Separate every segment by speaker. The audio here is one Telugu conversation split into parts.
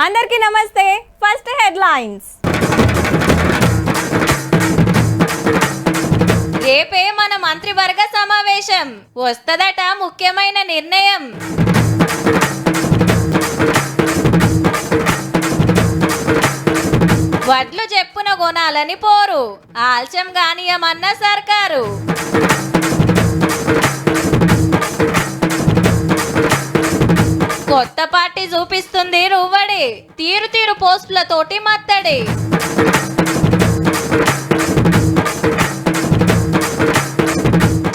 Speaker 1: అందరికీ నమస్తే. First headlines. రేపే మన మంత్రివర్గ సమావేశం, వస్తదట ముఖ్యమైన నిర్ణయం. వడ్లు చెప్పున కొనాలని పోరు, ఆల్చం గానియమన్న సర్కారు. కొత్త పార్టీ చూపిస్తుంది రువ్వడి, తీరు తీరు పోస్టులతోటి మత్తడి.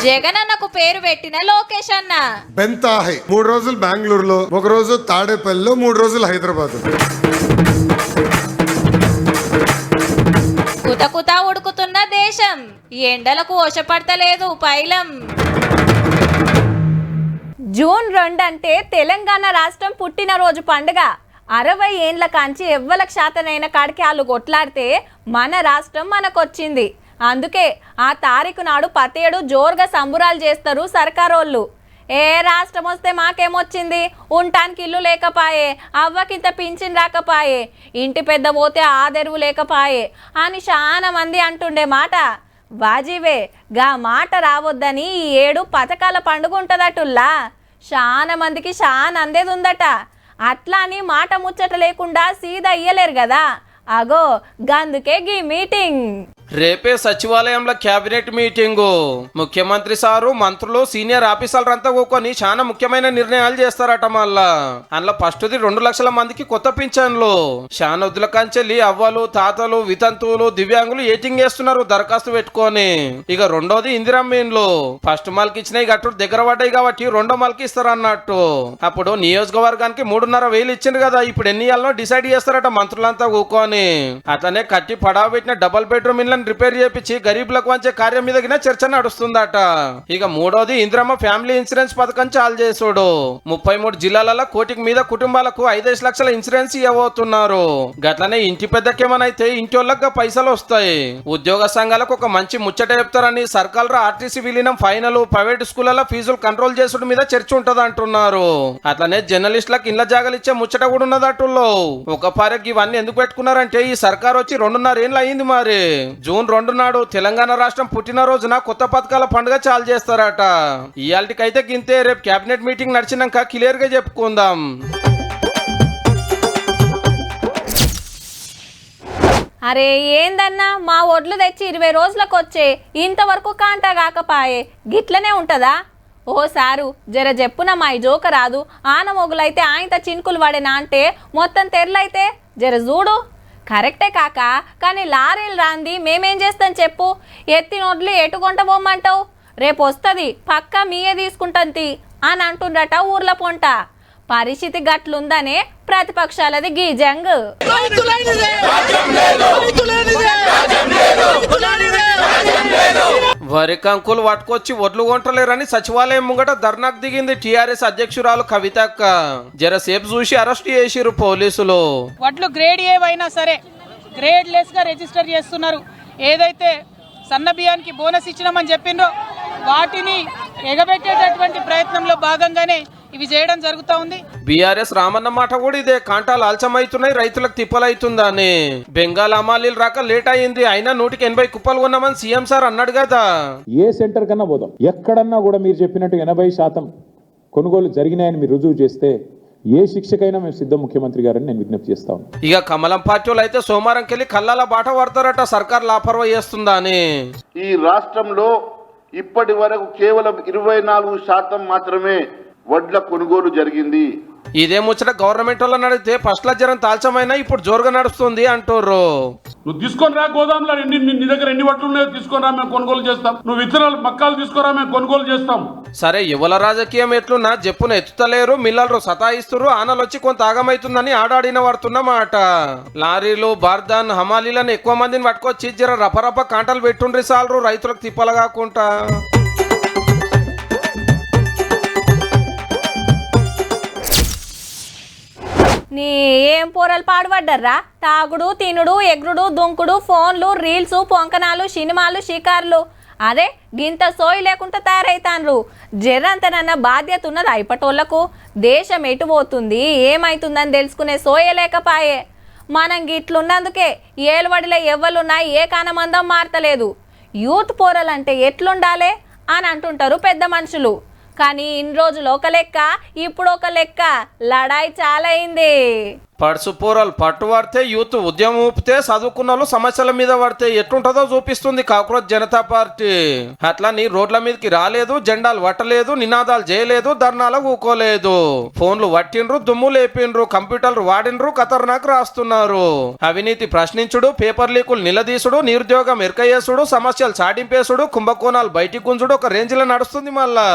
Speaker 1: జగనన్నకు పేరు పెట్టిన లోకేష్ అన్న
Speaker 2: బెంతాహై 3 రోజులు బెంగళూరులో, 1 రోజు తాడేపల్లిలో, 3 రోజులు హైదరాబాద్.
Speaker 1: కుతకుత ఉడుకుతున్న దేశం, ఎండలకు వశపడతలేదు పైలం. జూన్ 2 అంటే తెలంగాణ రాష్ట్రం పుట్టినరోజు పండుగ. 60 ఏండ్ల కాంచి ఎవ్వలకు శాతనైన కాడికి వాళ్ళు కొట్లాడితే మన రాష్ట్రం మనకొచ్చింది. అందుకే ఆ తారీఖు నాడు 17 జోరుగా సంబురాలు చేస్తారు సర్కారోళ్ళు. ఏ రాష్ట్రం వస్తే మాకేమొచ్చింది, ఉండటానికి ఇల్లు లేకపాయే, అవ్వకింత పింఛన్ రాకపాయే, ఇంటి పెద్ద పోతే ఆదెరువు లేకపాయే అని చాలా మంది అంటుండే మాట వాజీవే. గా మాట రావద్దని ఈ ఏడు పథకాల పండుగ ఉంటుందటుల్లా. చాలా మందికి చాలా అందేది ఉందట. అట్లా అని మాట ముచ్చట లేకుండా సీదా ఇయ్యలేరు కదా. అగో గందుకే గీ మీటింగ్.
Speaker 3: రేపే సచివాలయంలో క్యాబినెట్ మీటింగు. ముఖ్యమంత్రి సారు, మంత్రులు, సీనియర్ ఆఫీసర్లంతా కూకొని చాలా ముఖ్యమైన నిర్ణయాలు చేస్తారట. మళ్ళా అందులో ఫస్ట్ది 2 లక్షల మందికి కొత్త పింఛన్లు. శానొద్దుల కంచెల్లి అవ్వలు, తాతలు, వితంతువులు, దివ్యాంగులు ఏటింగ్ చేస్తున్నారు దరఖాస్తు పెట్టుకొని. ఇక రెండోది ఇందిరమ్మీన్లు. ఫస్ట్ మాల్కి ఇచ్చినాయి గట్టు దగ్గర పడ్డాయి కాబట్టి రెండో మాల్కి ఇస్తారు అన్నట్టు. అప్పుడు నియోజకవర్గానికి 3,500 ఇచ్చింది కదా, ఇప్పుడు ఎన్ని ఇయ్యాలనో డిసైడ్ చేస్తారట మంత్రులంతా కూకొని. అతనే కట్టి పడావ పెట్టిన డబుల్ బెడ్రూమ్ ఇళ్ళని రిపేర్ చేపించి గరీబులకు వంచే కార్యం మీద చర్చ నడుస్తుందట. ఇక మూడోది ఇందిరమ్మ ఫ్యామిలీ ఇన్సూరెన్స్ పథకం చాలు చేసుడు. 33 జిల్లాలలో 1 కోటి మీద కుటుంబాలకు 5 లక్షల ఇన్సూరెన్స్ ఇవ్వబోతున్నారు. గట్లనే ఇంటి పెద్దకేమనైతే ఇంటి వాళ్ళకి పైసలు వస్తాయి. ఉద్యోగ సంఘాలకు ఒక మంచి ముచ్చట చెప్తారని సర్కారు ఆర్టీసీ విలీనం ఫైనల్, ప్రైవేట్ స్కూళ్లలో ఫీజులు కంట్రోల్ చేసుడు మీద చర్చ ఉంటది అంటున్నారు. అట్లనే జర్నలిస్టులకు ఇళ్ల జాగాలు ఇచ్చే ముచ్చట కూడా ఉన్నదట్టులో. ఒక పారకి ఇవన్నీ ఎందుకు పెట్టుకున్నారంటే ఈ సర్కార్ వచ్చి 2.5 ఏళ్ళు అయింది. మరి జూన్ 2 నాడు తెలంగాణ రాష్ట్రం పుట్టినరోజున కొత్త పథకాల పండుగ చాలు చేస్తారట. ఇయాల్టికైతే గింతే. రేపు క్యాబినెట్ మీటింగ్ నడిచినాక క్లియర్ గా చెప్పుకుందాం.
Speaker 1: అరే ఏందన్నా, మా ఒడ్లు తెచ్చి 20 రోజులకు వచ్చే ఇంతవరకు కాంటా కాకపాయే, గిట్లనే ఉంటదా? ఓ సారు జర చెప్పున మా జోక రాదు. ఆన మొగులైతే ఆయంత చినుకులు పడేనా అంటే మొత్తం తెరలైతే జర చూడు. కరెక్టే కాక, కానీ లారీలు రాంది మేమేం చేస్తాం చెప్పు? ఎత్తి నోడ్లు ఎటుకొంట పోమ్మంటావు? రేపు వస్తుంది పక్కా మీయే తీసుకుంటుంది అని అంటుండట ఊర్ల పొంట. పరిస్థితి గట్లుందనే ప్రతిపక్షాలది గీజంగ్.
Speaker 3: వరి కంకులు పట్టుకొచ్చి ఒడ్లు కొంటలేరని సచివాలయం ముంగట ధర్నాకు దిగింది టీఆర్ఎస్ అధ్యక్షురాలు కవితక్క. జరసేపు చూసి అరెస్ట్ చేసిరు పోలీసులు.
Speaker 4: వడ్లు గ్రేడ్ ఏవైనా సరే గ్రేడ్ లెస్ గా రిజిస్టర్ చేస్తున్నారు. ఏదైతే సన్న బియ్యానికి బోనస్ ఇచ్చినామని చెప్పిండ్రో వాటిని ఎగబెట్టేటటువంటి ప్రయత్నంలో భాగంగానే ఇవి చేయడం జరుగుతూ ఉంది.
Speaker 3: బీఆర్ఎస్ రామన్న మాట కూడా ఇదే. కాంటాలు ఆల్చమవుతున్నాయి, రైతులకు తిప్పలవుతుందని. బెంగాల్ అమాలీలు రాక లేట్ అయింది, అయినా 180 కుప్పలు ఉన్నామని సీఎం సార్ అన్నాడు కదా.
Speaker 5: ఏ సెంటర్ కన్నా పోదాం, ఎక్కడన్నా కూడా మీరు చెప్పినట్టు 80% కొనుగోలు జరిగినాయని మీరు రుజువు చేస్తే ఏ శిక్షకైనా మేము సిద్ధం ముఖ్యమంత్రి గారని నేను విజ్ఞప్తి చేస్తాను.
Speaker 3: ఇక కమలం పార్టీలు అయితే సోమవారంకి వెళ్ళి కళ్ళాల బాట పడతారట సర్కార్ లాపర్వా చేస్తుందా అని.
Speaker 6: ఈ రాష్ట్రంలో ఇప్పటి వరకు కేవలం 24% మాత్రమే వడ్ల కొనుగోలు జరిగింది.
Speaker 3: ఇదే ముచ్చట గవర్నమెంట్ వాళ్ళని అడిగితే ఫస్ట్ల జరం తాల్చమైనా ఇప్పుడు జోరుగా నడుస్తుంది అంటారు.
Speaker 7: నువ్వు తీసుకొని రా గోదాంలో, నీ దగ్గర ఎన్ని వడ్లు ఉన్నాయో తీసుకొని రా, మేము కొనుగోలు చేస్తాం. నువ్వు విత్తనాలు మక్కాలు తీసుకురా, మేము కొనుగోలు చేస్తాం.
Speaker 3: సరే యువల రాజకీయం ఎట్లున్నా చెప్పున ఎత్తుతలేరు, మిల్లర్లు సతాయిస్తురు, ఆనలు వచ్చి కొంత ఆగమైతుందని ఆడాడిన పడుతున్నమాట. లారీలు, బార్దాన్, హమాలీలను ఎక్కువ మందిని పట్టుకొచ్చి జర రపరప కాంటలు పెట్టుండ్రి సాలరు, రైతులకు తిప్పలు కాకుండా.
Speaker 1: నీ ఏం పోరలు పాడుపడ్డర్రా? తాగుడు, తినుడు, ఎగురుడు, దుంకుడు, ఫోన్లు, రీల్స్, పొంకనాలు, సినిమాలు, షికార్లు అరే గింత సోయి లేకుండా తయారైతాన్రు. జర్రంతనన్న బాధ్యత ఉన్నది అయిపటోళ్లకు. దేశం ఎటు పోతుంది ఏమైతుందని తెలుసుకునే సోయ లేకపాయే. మనం గిట్లున్నందుకే ఏలువడిలో ఎవ్వలున్నా ఏ కానమందం మారతలేదు. యూత్ పోరలంటే ఎట్లుండాలి అని అంటుంటారు పెద్ద మనుషులు. కానీ ఇన్ని రోజులు ఒక లెక్క, ఇప్పుడు ఒక లెక్క. లడాయి చాలా అయింది.
Speaker 3: పడుసు పోరలు పట్టు పడితే యూత్ ఉద్యమం ఊపితే చదువుకున్న వాళ్ళు సమస్యల మీద పడితే ఎట్లుంటుందో చూపిస్తుంది కాక్రోచ్ జనతా పార్టీ. అట్లని రోడ్ల మీదకి రాలేదు, జెండాలు పట్టలేదు, నినాదాలు చేయలేదు, ధర్నాలు ఊకోలేదు. ఫోన్లు పట్టిండ్రు, దుమ్ము లేపిండ్రు, కంప్యూటర్లు వాడిండ్రు, ఖతర్నాక్ రాస్తున్నారు. అవినీతి ప్రశ్నించుడు, పేపర్ లీకులు నిలదీసుడు, నిరుద్యోగం ఎరకయ్యేసుడు, సమస్యలు చాటింపేసుడు, కుంభకోణాలు బయటికి గుంజుడు ఒక రేంజ్ లో నడుస్తుంది. మళ్ళా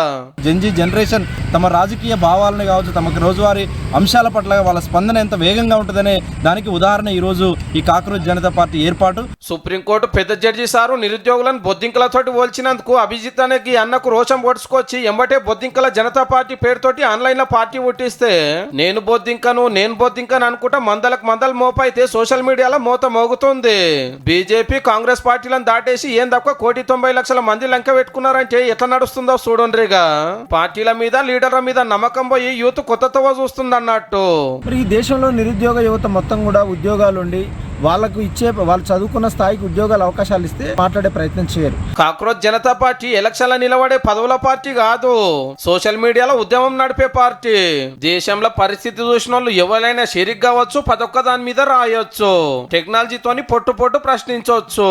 Speaker 8: జెన్జీ జనరేషన్ తమ రాజకీయ భావాలను కావచ్చు, తమకు రోజువారీ అంశాల పట్ల వాళ్ళ స్పందన ఎంత వేగంగా ఉంటుందనే దానికి ఉదాహరణ ఈరోజు ఈ కాక్రోచ్ జనతా పార్టీ ఏర్పాటు.
Speaker 3: సుప్రీంకోర్టు పెద్ద జడ్జి సారు నిరుద్యోగులను బొద్దింకలతోటి పోల్చినందుకు అభిజిత్ అనేకి అన్నకు రోషం పొడుచుకొచ్చి ఎంబటే బొద్దింకల జనతా పార్టీ పేరుతోటి ఆన్లైన్ లో పార్టీ పుట్టిస్తే నేను బొద్దింకను అనుకుంటా మందలకు మందలు మోపైతే సోషల్ మీడియాలో మోత మోగుతుంది. బీజేపీ కాంగ్రెస్ పార్టీలను దాటేసి ఏం తక్కువ 1,90,00,000 మంది లంక పెట్టుకున్నారంటే ఎట్లా నడుస్తుందో చూడండిగా. పార్టీల మీద లీడర్ల మీద నమ్మకం పోయి యూత్ కొత్తతో చూస్తుంది అన్నట్టు.
Speaker 8: మరి ఈ దేశంలో నిరుద్యోగ యువత మొత్తం కూడా ఉద్యోగాలు ఉండి వాళ్ళు చదువుకున్న స్థాయికి ఉద్యోగాల అవకాశాలు ఇస్తే మాట్లాడే ప్రయత్నం చేయరు.
Speaker 3: కాక్రోచ్ జనతా పార్టీ ఎలక్షన్ల నిలబడే పదవుల పార్టీ కాదు, సోషల్ మీడియాలో ఉద్యమం నడిపే పార్టీ. దేశంలో పరిస్థితి చూసిన వాళ్ళు ఎవరైనా షరీక్ కావచ్చు, ప్రతి దాని మీద రాయొచ్చు, టెక్నాలజీతోని పొట్టు ప్రశ్నించవచ్చు.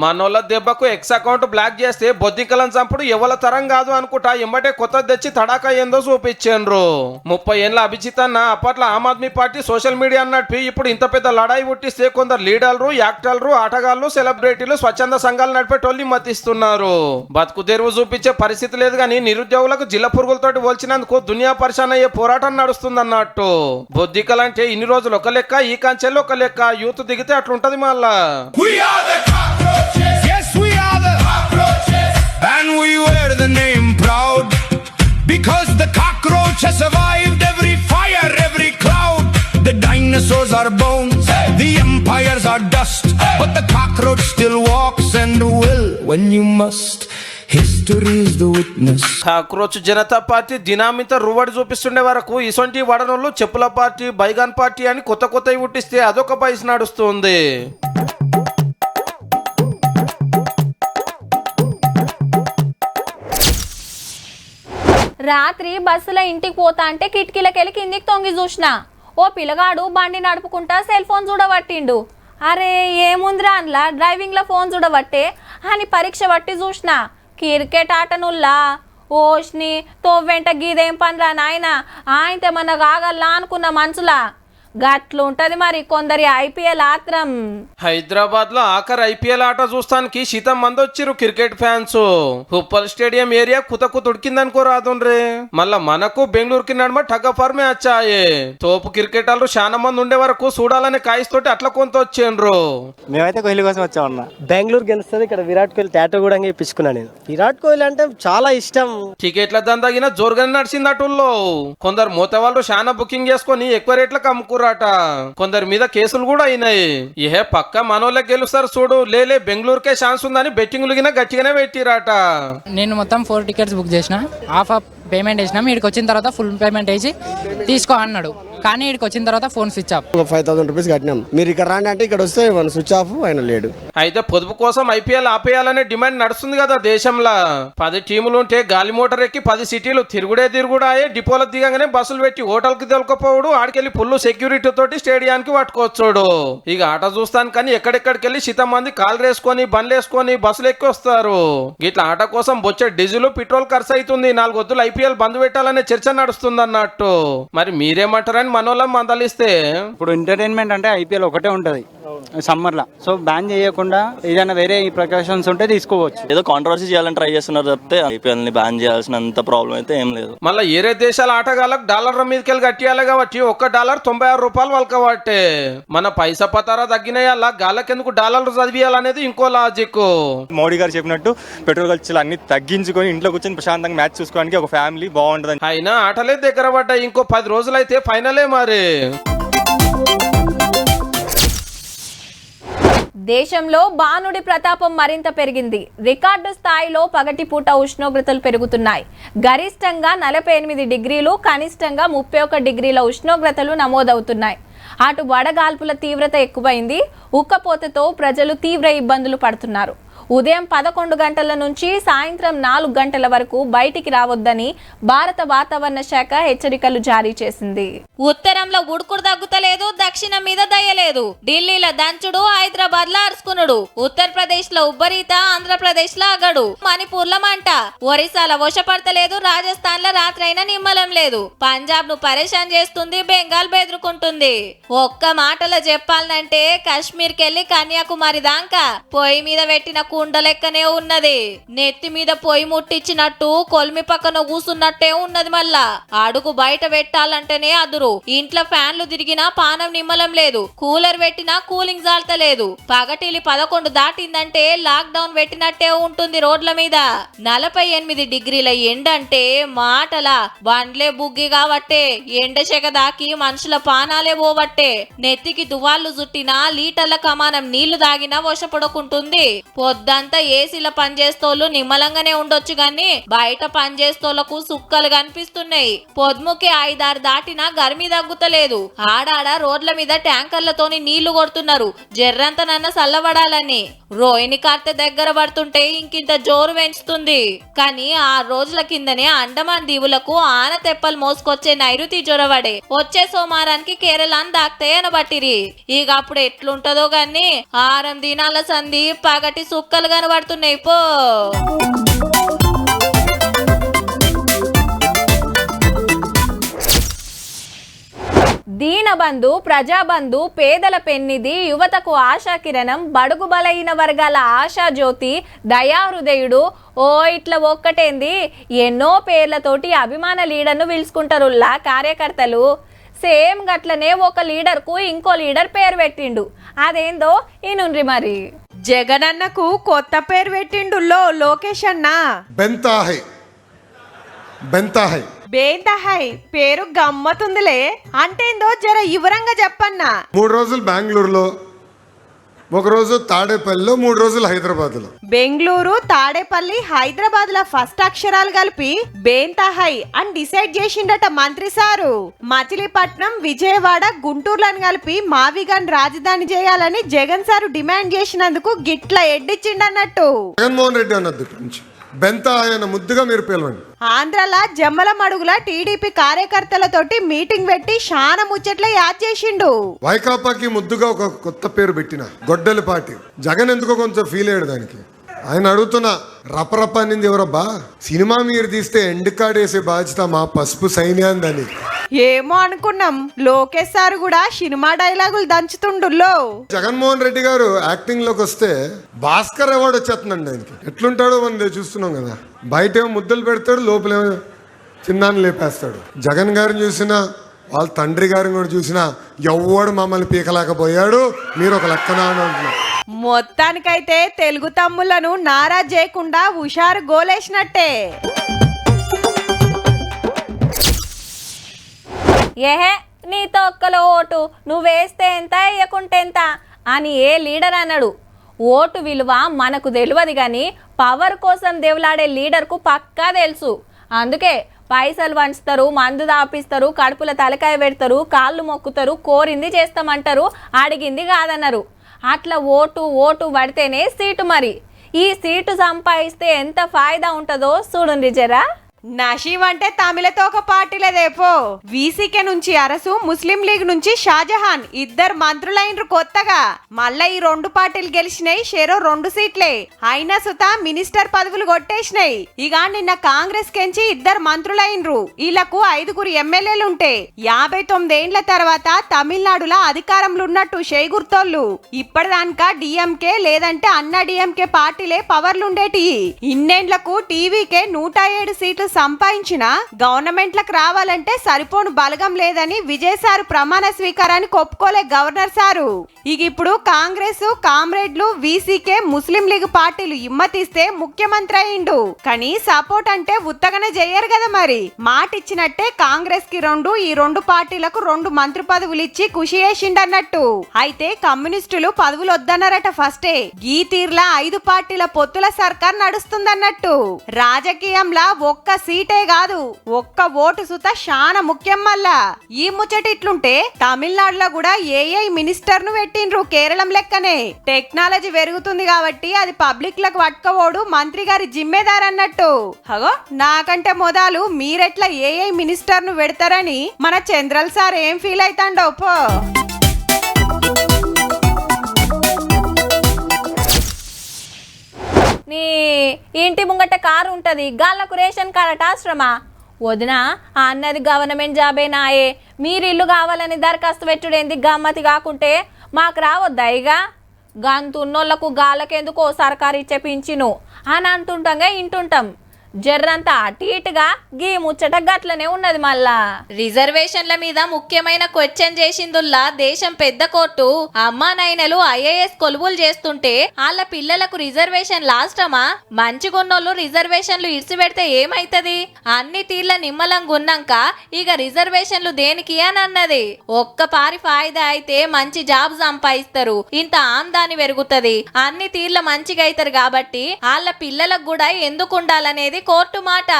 Speaker 3: మనోళ్ళ దెబ్బకు ఎక్స్ అకౌంట్ బ్లాక్ చేస్తే బొద్దింకలను చంపుడు ఎవల తరం కాదు అనుకుంటా ఎంబటే కొత్త తెచ్చి తడాకా ఏందో చూపించారు. 30 ఏళ్ళ అభిజిత్ అన్న అప్పట్లో Aam Aadmi party social media నడిపి ఇప్పుడు ఇంత పెద్ద లడాయి పుట్టిస్తే కొందరు లీడర్లు, యాక్టర్లు, ఆటగాళ్లు, సెలబ్రిటీలు, స్వచ్ఛంద సంఘాలు నడిపేటోళ్ళు మతిస్తున్నారు. బతుకు తెరువు చూపించే పరిస్థితి లేదు. కానీ నిరుద్యోగులకు జిల్ల పురుగులతోటి పోల్చినందుకు దునియా పరిశాన్ అయ్యే పోరాటం నడుస్తుందన్నట్టు. బొద్దికలంటే ఇన్ని రోజులు ఒక లెక్క, ఈ కాంచెల్లో ఒక లెక్క. యూత్ దిగితే అట్లుంటది మళ్ళా.
Speaker 9: And we wear the name proud because the cockroach has survived every fire, every cloud. The dinosaurs are bones, the empires are dust, but the cockroach still walks and will when you must. History is the witness.
Speaker 3: Cockroach Janata party దినామింత రువడి చూపిస్తుండే వరకు ఇసొంటి వడనోళ్ళు చెప్పుల పార్టీ, బైగాన్ పార్టీ అని కొత్తవి పుట్టిస్తే అదొక పైస నడుస్తుంది.
Speaker 1: రాత్రి బస్సులో ఇంటికి పోతా అంటే కిటికీలకెళ్ళి కిందికి తొంగి చూసిన ఓ పిల్లగాడు బండి నడుపుకుంటా సెల్ ఫోన్ చూడబట్టిండు. అరే ఏముందిరా అందులో డ్రైవింగ్లో ఫోన్ చూడబట్టే అని పరీక్ష పట్టి చూసిన. క్రికెట్ ఆటనుల్లా ఓష్ని తోవెంట గీదేం పనిరా నాయన ఆయనతే మన కాగల్లా అనుకున్న మనసులా. గట్లుంటది మరి కొందరి ఐపీఎల్ ఆత్రం.
Speaker 3: హైదరాబాద్ లో ఆఖరి ఐపీఎల్ ఆట చూస్తానికి శీతం మంది వచ్చిరు cricket fans. Uppal stadium area కుతకు తుడికిందనుకో రాదుండ్రే. మళ్ళా మనకు బెంగళూరుకి నడుమ టగ్ ఆఫ్ వార్ మ్యాచ్ ఆయే. తోపు క్రికెటర్లు చాలా మంది ఉండే వరకు చూడాలనే కాయిస్తోటి అట్లా కొంత వచ్చిండ్రు.
Speaker 10: మేమైతే కోహ్లీ కోసం వచ్చామన్నా. బెంగళూరు గెలుస్తుంది, ఇక్కడ విరాట్ కోహ్లీ టాటూ కూడా ఇప్పించుకున్నా నేను. విరాట్ కోహ్లీ అంటే చాలా ఇష్టం.
Speaker 3: టికెట్ల దందాగిన జోరుగానే నడిచింది అటుల్లో. కొందరు మూతవాళ్ళు చాలా బుకింగ్ చేసుకుని ఎక్కువ రేట్లకు అమ్ముకున్నారు. కొందరి మీద కేసులు కూడా అయినాయి. ఏ పక్క మనోళ్ళకి గెలుస్తారు చూడు, లేలే బెంగళూరుకే ఛాన్స్ ఉందని బెట్టింగ్లు గిన గట్టిగానే పెట్టిరాట.
Speaker 11: నేను మొత్తం 4 టికెట్స్ బుక్ చేసిన, హాఫ్ పేమెంట్ వేసినాం. ఇక్కడికి వచ్చిన తర్వాత ఫుల్ పేమెంట్ వేసి తీసుకో అన్నాడు. కానీ ఇక్కడికి వచ్చిన తర్వాత ఫోన్ స్విచ్ ఆఫ్.
Speaker 10: 5,000 రూపీస్ కట్టినాం. మీరు ఇక్కడ రాండి అంటే ఇక్కడ వస్తే స్విచ్ ఆఫ్, ఆయన లేడు.
Speaker 3: అయితే పొదుపు కోసం ఐపీఎల్ ఆపేయాలనే డిమాండ్ నడుస్తుంది కదా దేశంలో. 10 టీములు ఉంటే గాలి మోటార్ ఎక్కి 10 సిటీలు తిరుగుడాయే. డిపోలకు దిగగానే బస్సులు పెట్టి హోటల్కి తొలకపోవడు, ఆడికెళ్ళి ఫుల్ సెక్యూరిటీ తోటి స్టేడియానికి పట్టుకోవచ్చుడు. ఇక ఆట చూస్తాను కానీ ఎక్కడెక్కడికెళ్ళి శీతం మంది కాలు వేసుకొని బండ్లు వేసుకొని బస్సులు ఎక్కి వస్తారు. ఇట్లా ఆట కోసం బొచ్చే డీజిల్ పెట్రోల్ ఖర్చు అవుతుంది. 4 వద్దులు ఐపీఎల్ బంద్ పెట్టాలనే చర్చ నడుస్తుంది అన్నట్టు. మరి మీరేమంటారని మనోళ్ళం మందలిస్తే,
Speaker 12: ఇప్పుడు ఎంటర్టైన్మెంట్ అంటే ఐపీఎల్ ఒకటే ఉంటది సమ్మర్ లా. సో బ్యాన్ చేయకుండా ఏదైనా వేరే ప్రికాషన్స్ ఉంటే తీసుకోవచ్చు.
Speaker 13: ఏదో కాంట్రవర్సీ చేయాలని ట్రై చేస్తున్నారు తప్పితే ఐపీఎల్ ని బ్యాన్ చేయాల్సినంత ప్రాబ్లం అయితే ఏం లేదు.
Speaker 3: మళ్ళీ ఏరే దేశాల ఆటగాళ్ళకు డాలర్ల మీదకెళ్ళి కట్టియాలి కాబట్టి $1 96 వాళ్ళ కాబట్టి మన పైసా పతారా తగ్గినాయల్లా గాళ్ళకెందుకు డాలర్లు చదివియాలనేది ఇంకో లాజిక్.
Speaker 14: మోడీ గారు చెప్పినట్టు పెట్రోల్ ఖర్చులు అన్ని తగ్గించుకొని ఇంట్లో కూర్చొని ప్రశాంతంగా మ్యాచ్ చూసుకోవడానికి ఒక ఫ్యామిలీ బాగుంటుంది.
Speaker 3: అయినా ఆటలే దగ్గర పడ్డాయి. ఇంకో 10 రోజులైతే ఫైనలే మరి.
Speaker 1: దేశంలో బాణుడి ప్రతాపం మరింత పెరిగింది. రికార్డు స్థాయిలో పగటిపూట ఉష్ణోగ్రతలు పెరుగుతున్నాయి. గరిష్టంగా 48 డిగ్రీలు, కనిష్టంగా 31 డిగ్రీల ఉష్ణోగ్రతలు నమోదవుతున్నాయి. అటు వడగాల్పుల తీవ్రత ఎక్కువైంది. ఉక్కపోతతో ప్రజలు తీవ్ర ఇబ్బందులు పడుతున్నారు. ఉదయం 11 గంటల నుంచి సాయంత్రం 4 గంటల వరకు బయటికి రావద్దని భారత వాతావరణ శాఖ హెచ్చరికలు జారీ చేసింది. ఉత్తరంలో ఉడుకుడు తగ్గుతలేదు, దక్షిణం మీద దయ్యలేదు. ఢిల్లీలో దంచుడు, హైదరాబాద్ లో అరుచుకునుడు, ఉత్తరప్రదేశ్ లో ఉబ్బరీత, ఆంధ్రప్రదేశ్ లో అగడు, మణిపూర్ లో మంట, ఒరిస్సాలో వర్షపడతలేదు, రాజస్థాన్ లో రాత్రైనా నిమ్మలం లేదు, పంజాబ్ ను పరేషాన్ చేస్తుంది, బెంగాల్ బెదురుకుంటుంది. ఒక్క మాటలో చెప్పాలంటే కాశ్మీర్ కెళ్లి కన్యాకుమారి దాకా పొయ్యి మీద పెట్టిన కుండ లెక్కనే ఉన్నది. నెత్తి మీద పొయ్యి ముట్టించినట్టు కొలిమి పక్కన కూసున్నట్టే ఉన్నది. మళ్ళా అడుగు బయట పెట్టాలంటేనే అదురు. ఇంట్లో ఫ్యాన్లు తిరిగినా పానం నిమ్మలం లేదు, కూలర్ పెట్టినా కూలింగ్ జాల్తలేదు. పగటిలి 11 దాటిందంటే లాక్ డౌన్ పెట్టినట్టే ఉంటుంది రోడ్ల మీద. 48 డిగ్రీల ఎండంటే మాటల బండ్లే బుగ్గి కాబట్టే, ఎండ చెగ దాకి మనుషుల పానాలే పోవట్టే. నెత్తికి దువాళ్లు చుట్టినా, లీటర్ల కమానం నీళ్లు దాగినా వశపడుకుంటుంది. పొద్దంతా ఏసీల పనిచేస్తోళ్ళు నిమ్మలంగానే ఉండొచ్చు గాని బయట పనిచేస్తోళ్లకు సుక్కలు కనిపిస్తున్నాయి. పొద్దుముకి 5-6 దాటినా గర్మీ తగ్గుతలేదు. ఆడాడ రోడ్ల మీద ట్యాంకర్లతోని నీళ్లు కొడుతున్నారు, జర్రంతనన్న చల్లబడాలని. రోహిణి కార్తె దగ్గర పడుతుంటే ఇంకింత జోరు పెంచుతుంది. కానీ 6 రోజుల కిందనే అండమాన్ దీవులకు ఆన తెప్పలు మోసుకొచ్చే నైరుతి జొరవడే వచ్చే సోమవారానికి కేరళను దాక్తాయి అనబట్టిరి. ఇక అప్పుడు ఎట్లుంటదో గాని 6 దినాల సంధి పగటి సుక్కలు కనబడుతున్నాయి పో. దీనబంధు, ప్రజాబంధు, పేదల పెన్నిధి, యువతకు ఆశాకిరణం, బడుగు బలైన వర్గాల ఆశాజ్యోతి, దయాహృదయుడు, ఓ ఇట్లా ఒక్కటేంది ఎన్నో పేర్లతోటి అభిమాన లీడర్ను పిలుచుకుంటారులా కార్యకర్తలు. సేమ్ గట్లనే ఒక లీడర్కు ఇంకో లీడర్ పేరు పెట్టిండు. అదేందో ఈనుండ్రి మరి.
Speaker 15: జగనన్నకు కొత్త పేరు పెట్టిండు లోకేష్ అన్న.
Speaker 2: బెంతాహై బెంతాహై
Speaker 15: బేంతహై పేరు గమ్మతుందిలే. అంటేందో జర వివరంగా చెప్పన్నా.
Speaker 2: 3 రోజులు బెంగళూరులో, 1 రోజు తాడేపల్లిలో, 3 రోజులు హైదరాబాద్లో.
Speaker 15: బెంగళూరు, తాడేపల్లి, హైదరాబాద్ ల ఫస్ట్ అక్షరాలు కలిపి బేంతహై అని డిసైడ్ చేసిండట మంత్రి సారు. మచిలీపట్నం, విజయవాడ, గుంటూరులను కలిపి మావిగన్ రాజధాని చేయాలని జగన్ సారు డిమాండ్ చేసినందుకు గిట్ల ఎడ్డిచ్చిండన్నట్టు.
Speaker 2: జగన్మోహన్ రెడ్డి అన్నది బెంతాహై అన్న ముద్దుగా మీరు పిలవండి.
Speaker 15: ఆంధ్రలా జమ్మల మడుగుల టీడీపీ కార్యకర్తలతోటి మీటింగ్ పెట్టి శాన ముచ్చట్ల యాద్ చేసిండు.
Speaker 2: వైకాపాకి ముద్దుగా ఒక కొత్త పేరు పెట్టిన గొడ్డలిపాటి. జగన్ ఎందుకో కొంచెం ఫీల్ అయ్యాడు దానికి. ఆయన అడుగుతున్నా, రపరప అనింది ఎవరబ్బా? సినిమా మీరు తీస్తే ఎండ్ కార్డ్ వేసే బాధ్యత మా పసుపు సైన్యాందని.
Speaker 15: ఏమో అనుకున్నాం, లోకేష్ సార్ కూడా సినిమా డైలాగులు దంచుతుండుల్లో.
Speaker 2: జగన్మోహన్ రెడ్డి గారు యాక్టింగ్ లోకి వస్తే భాస్కర్ అవార్డు వచ్చేస్తుందండి ఆయనకి. ఎట్లుంటాడో మనం చూస్తున్నాం కదా. బయట ఏమో ముద్దలు పెడతాడు, లోపలేమో చిన్నాన్ని లేపేస్తాడు. జగన్ గారిని చూసినా, వాళ్ళ తండ్రి గారిని కూడా చూసినా ఎవ్వడు మమ్మల్ని పీకలేకపోయాడు, మీరు ఒక లెక్కనా అని అంటున్నారు.
Speaker 15: మొత్తానికైతే తెలుగు తమ్ముళ్లను నారాజ్ చేయకుండా హుషారు గోలేసినట్టే.
Speaker 1: ఏహే నీతో ఒక్కలో ఓటు, నువ్వేస్తే ఎంత వేయకుంటే ఎంత అని ఏ లీడర్ అన్నాడు. ఓటు విలువ మనకు తెలియదు కానీ పవర్ కోసం దేవులాడే లీడర్కు పక్కా తెలుసు. అందుకే పైసలు వంచుతారు, మందు దాపిస్తారు, కడుపుల తలకాయ పెడతారు, కాళ్ళు మొక్కుతారు, కోరింది చేస్తామంటారు, అడిగింది కాదన్నారు. అట్లా ఓటు పడితేనే సీటు. మరి ఈ సీటు సంపాదిస్తే ఎంత ఫాయిదా ఉంటుందో చూడండి జరా.
Speaker 15: నషీవ్ అంటే తమిళతో ఒక పార్టీలేదేపో. వీసీకే నుంచి అరసు, ముస్లిం లీగ్ నుంచి షాజహాన్ ఇద్దరు మంత్రులైనరు కొత్తగా. మళ్ళా ఈ 2 పార్టీలు గెలిచినాయి, షేరో 2 సీట్లే. అయినా సుతా మినిస్టర్ పదవులు కొట్టేసినాయి. ఇక నిన్న కాంగ్రెస్ కెంచి 2 మంత్రులైనరు. వీళ్లకు 5 ఎమ్మెల్యేలుంటే 59 ఏండ్ల తర్వాత తమిళనాడులో అధికారంలో ఉన్నట్టు షేగుర్తోళ్ళు. ఇప్పటిదానికా డిఎంకే లేదంటే అన్నా డిఎంకే పార్టీలే పవర్లుండేటి. ఇన్నేండ్లకు టీవీకే 107 సీట్లు సంపాదించినా గవర్నమెంట్లకు రావాలంటే సరిపోను బలగం లేదని విజయ్ సారు ప్రమాణ స్వీకారానికి ఒప్పుకోలే గవర్నర్ సారు. ఇక ఇప్పుడు కాంగ్రెస్, కామ్రేడ్లు, వీసీకే, ముస్లిం లీగ్ పార్టీలు ఇమ్మతిస్తే ముఖ్యమంత్రి అయిండు. కానీ సపోర్ట్ అంటే ఉత్తగానే చెయ్యరు కదా మరి. మాట ఇచ్చినట్టే కాంగ్రెస్ కి 2, ఈ 2 పార్టీలకు 2 మంత్రి పదవులు ఇచ్చి ఖుషి చేసిండన్నట్టు. అయితే కమ్యూనిస్టులు పదవులు వద్దన్నారట ఫస్టే. ఈ తీర్లా 5 పార్టీల పొత్తుల సర్కార్ నడుస్తుందన్నట్టు. రాజకీయంలా ఒక్క సీటే కాదు, ఒక్క ఓటు సుత చాలా ముఖ్యం. మళ్ళా ఈ ముచ్చట ఇట్లుంటే తమిళనాడులో కూడా ఏఐ మినిస్టర్ ను పెట్టిండ్రు కేరళం లెక్కనే. టెక్నాలజీ పెరుగుతుంది కాబట్టి అది పబ్లిక్ లకు పట్టుకోవడు మంత్రి గారి జిమ్మేదారు అన్నట్టు. హగో నాకంటే మొదలు మీరెట్లా ఏఐ మినిస్టర్ ను పెడతారని మన చంద్రల్ సార్ ఏం ఫీల్ అవుతాండో పో.
Speaker 1: నీ ఇంటి ముంగట కారు ఉంటుంది, గాళ్ళకు రేషన్ కార్డు ఆశ్రమా వదినా అన్నది గవర్నమెంట్ జాబేనాయే. మీరు ఇల్లు కావాలని దరఖాస్తు పెట్టుడేంది గమ్మతి కాకుంటే మాకు రావద్దా ఇక? గంతున్నోళ్లకు గాళ్ళకెందుకో సర్కారు ఇచ్చే పింఛను అని అంటుంటాంగా ఇంటుంటాం. జర్రంతా అటు ఇటుగా గీ ముచ్చట గట్లనే ఉన్నది. మళ్ళా రిజర్వేషన్ల మీద ముఖ్యమైన క్వశ్చన్ చేసిందుల్లా దేశం పెద్ద కోర్టు అమ్మా నైనలు ఐఏఎస్ కొలువులు చేస్తుంటే వాళ్ళ పిల్లలకు రిజర్వేషన్ లాస్టమా? మంచిగున్నోళ్ళు రిజర్వేషన్లు ఇడిచిపెడితే ఏమైతది? అన్ని తీర్ల నిమ్మలంగా ఉన్నాక ఇక రిజర్వేషన్లు దేనికి అని అన్నది. ఒక్క పారి ఫాయిదా అయితే మంచి జాబ్ సంపాదిస్తారు, ఇంత ఆమ్దాని పెరుగుతది, అన్ని తీర్ల మంచిగా అవుతారు. కాబట్టి వాళ్ళ పిల్లలకు కూడా ఎందుకు ఉండాలనేది కోర్టు మాట.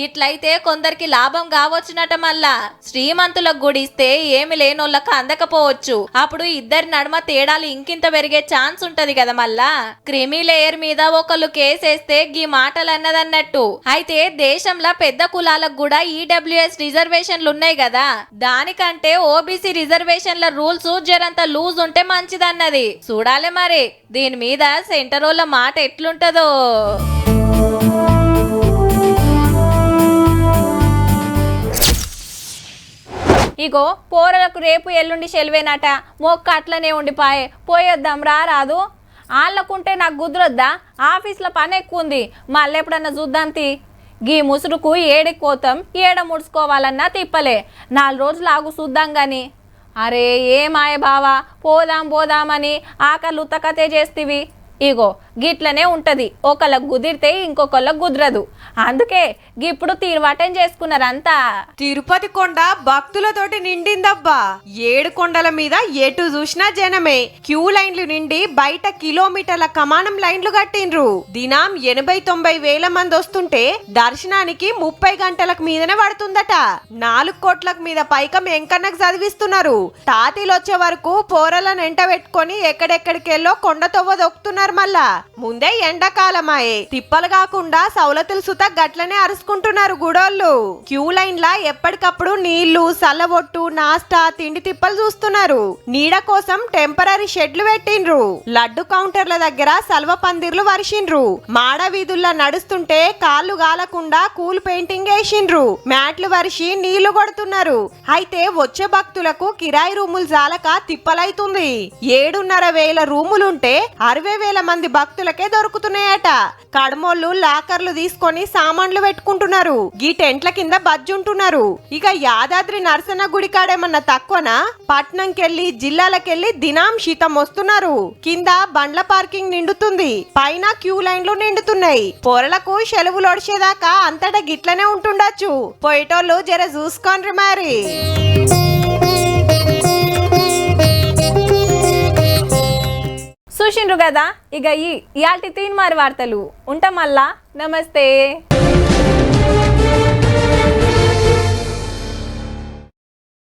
Speaker 1: ఇట్లయితే కొందరికి లాభం కావచ్చునట. మళ్ళా శ్రీమంతులకు గుడిస్తే ఏమి లేనోళ్ళకు అందకపోవచ్చు. అప్పుడు ఇద్దరి నడుమ తేడాలు ఇంకింత పెరిగే ఛాన్స్ ఉంటది కదా. మళ్ళా క్రిమి లేయర్ మీద ఒకళ్ళు కేసేస్తే గీ మాటలు అన్నదన్నట్టు. అయితే దేశంలో పెద్ద కులాలకు కూడా ఈడబ్ల్యూఎస్ రిజర్వేషన్లు ఉన్నాయి కదా, దానికంటే ఓబీసీ రిజర్వేషన్ల రూల్స్ జరంత లూజ్ ఉంటే మంచిదన్నది. చూడాలి మరి దీని మీద సెంటరోళ్ళ మాట ఎట్లుంటదో. ఇగో పోరలకు రేపు ఎల్లుండి సెలవేనట, మొక్క అట్లనే ఉండిపాయే. పోయొద్దాం రారాదు? వాళ్ళకుంటే నాకు కుదరొద్దా? ఆఫీస్లో పని ఎక్కువ ఉంది, మళ్ళీ ఎప్పుడన్నా చూద్దాం తీ. గీ ముసురుకు ఏడికి పోతాం, ఏడ ముడుచుకోవాలన్నా తిప్పలే. 4 రోజులు ఆగు చూద్దాం గాని. అరే ఏమాయ బావా, పోదాం పోదామని ఆకలి ఉత్తకతే చేస్తీవి. ఇగో గిట్లనే ఉంటది, ఒకళ్ళకు కుదిరితే ఇంకొకళ్ళకు కుదరదు. అందుకే ఇప్పుడు తీర్వాటం చేసుకున్నారంతా.
Speaker 15: తిరుపతి కొండ భక్తులతోటి నిండిందబ్బా. 7 కొండల మీద ఎటు చూసినా జనమే. క్యూ లైన్లు నిండి బయట కిలోమీటర్ల కమానం లైన్లు కట్టిండ్రు. దినం 80-90 వేల మంది వస్తుంటే దర్శనానికి 30 గంటలకు మీదనే పడుతుందట. 4 కోట్లకు మీద పైకం ఎంకన్నకు చదివిస్తున్నారు. తాతీలు వచ్చే వరకు పోరలను ఎంట పెట్టుకొని ఎక్కడెక్కడికెళ్ళో కొండ తొవ్వ దొక్కుతున్నారు. మళ్ళా ముందే ఎండాకాలమాయే, తిప్పలు కాకుండా సౌలతులు సుత గట్లనే అరుచుకుంటున్నారు గుడోళ్ళు. క్యూ లైన్ లా ఎప్పటికప్పుడు నీళ్లు, సల్లబొట్టు, నాస్టా, తిండి తిప్పలు చూస్తున్నారు. నీడ కోసం టెంపరీ షెడ్లు పెట్టిండ్రు. లడ్డు కౌంటర్ల దగ్గర సల్వ పందిర్లు వరిసిండ్రు. మాడ వీధుల్లో నడుస్తుంటే కాళ్ళు గాలకుండా కూల్ పెయింటింగ్ వేసిండ్రు. మ్యాట్లు వరిసి నీళ్లు కొడుతున్నారు. అయితే వచ్చే భక్తులకు కిరాయి రూములు జాలక తిప్పలైతుంది. 7,500 రూములుంటే 60,000 మంది భక్తులకే దొరుకుతున్నాయట. కడమోళ్ళు లాకర్లు తీసుకొని సామాన్లు పెట్టుకుంటున్నారు. ఈ టెంట్ల కింద బజ్జుంటున్నారు. ఇక యాదాద్రి నరసన్న గుడి కాడేమన్నా తక్కువనా? పట్నంకెళ్ళి జిల్లాలకెళ్ళి దినం శీతం వస్తున్నారు. కింద బండ్ల పార్కింగ్ నిండుతుంది, పైన క్యూ లైన్లు నిండుతున్నాయి. పొరలకు సెలవులు ఒడిచేదాకా అంతటా గిట్లనే ఉంటుండొచ్చు. పోయేటోళ్ళు జర చూసుకోండి మరి.
Speaker 1: చూసిండ్రు కదా, ఇక ఇయాల్టి తీన్ మారి వార్తలు ఉంటాం. మళ్ళా నమస్తే.